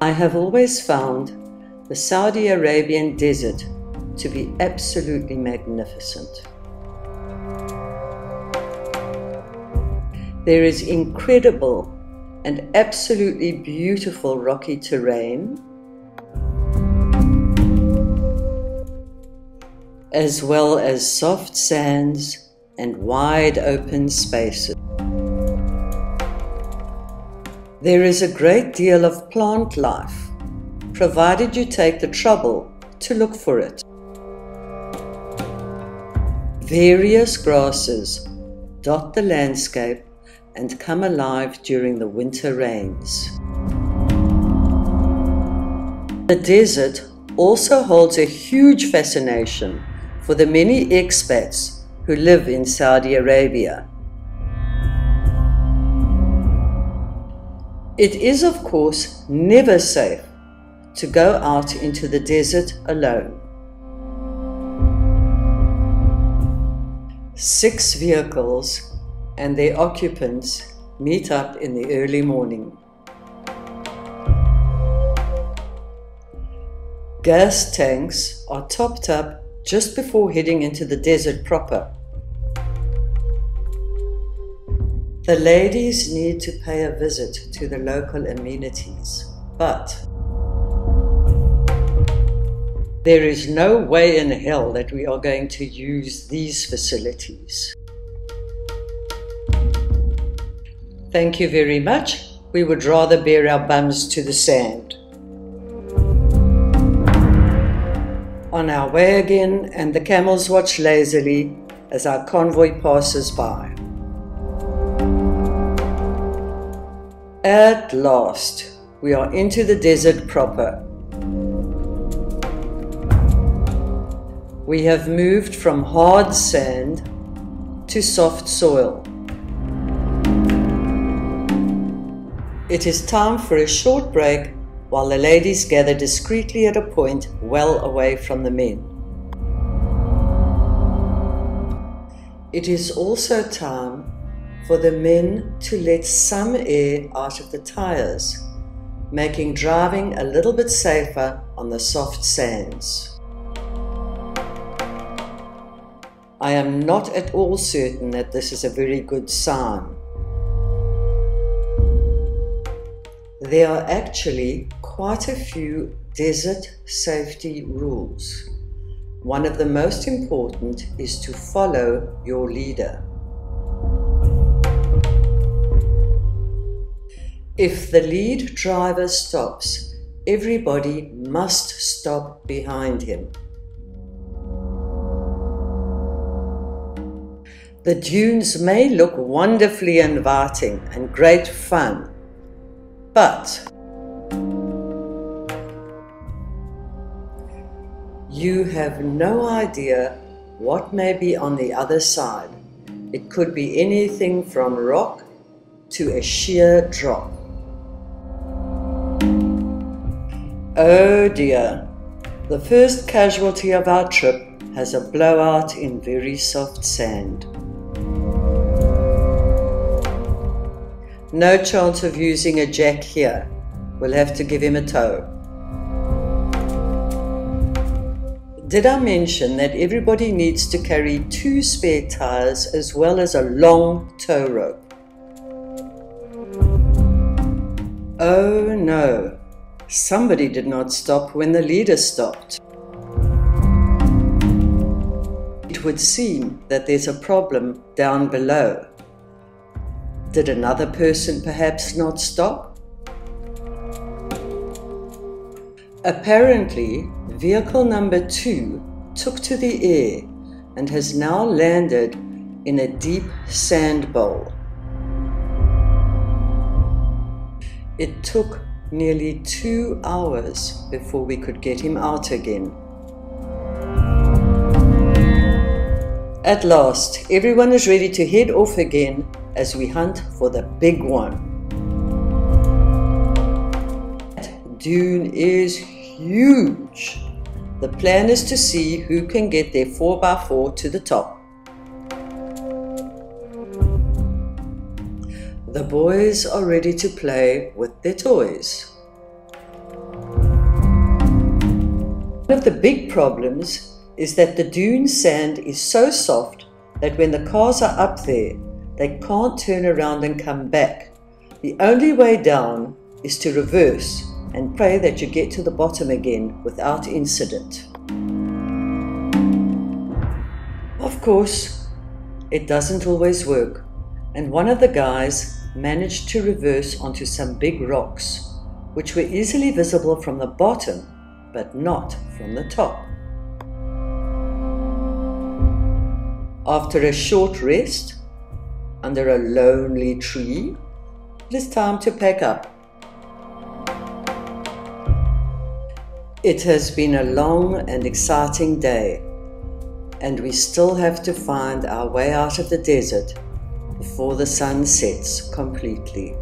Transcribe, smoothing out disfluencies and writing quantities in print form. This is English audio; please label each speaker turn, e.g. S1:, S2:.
S1: I have always found the Saudi Arabian desert to be absolutely magnificent. There is incredible and absolutely beautiful rocky terrain, as well as soft sands and wide open spaces. There is a great deal of plant life, provided you take the trouble to look for it. Various grasses dot the landscape and come alive during the winter rains. The desert also holds a huge fascination for the many expats who live in Saudi Arabia. It is, of course, never safe to go out into the desert alone. 6 vehicles and their occupants meet up in the early morning. Gas tanks are topped up just before heading into the desert proper. The ladies need to pay a visit to the local amenities, but there is no way in hell that we are going to use these facilities. Thank you very much. We would rather bear our bums to the sand. On our way again, and the camels watch lazily as our convoy passes by. At last, we are into the desert proper. We have moved from hard sand to soft soil. It is time for a short break while the ladies gather discreetly at a point well away from the men. It is also time for the men to let some air out of the tires, making driving a little bit safer on the soft sands. I am not at all certain that this is a very good sign. There are actually quite a few desert safety rules. One of the most important is to follow your leader. If the lead driver stops, everybody must stop behind him. The dunes may look wonderfully inviting and great fun, but you have no idea what may be on the other side. It could be anything from rock to a sheer drop. Oh dear, the first casualty of our trip has a blowout in very soft sand. No chance of using a jack here. We'll have to give him a tow. Did I mention that everybody needs to carry 2 spare tires as well as a long tow rope? Oh no, somebody did not stop when the leader stopped. It would seem that there's a problem down below. Did another person perhaps not stop? Apparently, vehicle number 2 took to the air and has now landed in a deep sand bowl. It took nearly 2 hours before we could get him out again. At last, everyone is ready to head off again as we hunt for the big one. Dune is huge. The plan is to see who can get their 4x4 to the top. The boys are ready to play with their toys. One of the big problems is that the dune sand is so soft that when the cars are up there, they can't turn around and come back. The only way down is to reverse and pray that you get to the bottom again without incident. Of course, it doesn't always work, and one of the guys managed to reverse onto some big rocks, which were easily visible from the bottom, but not from the top. After a short rest, under a lonely tree, it is time to pack up. It has been a long and exciting day, and we still have to find our way out of the desert before the sun sets completely.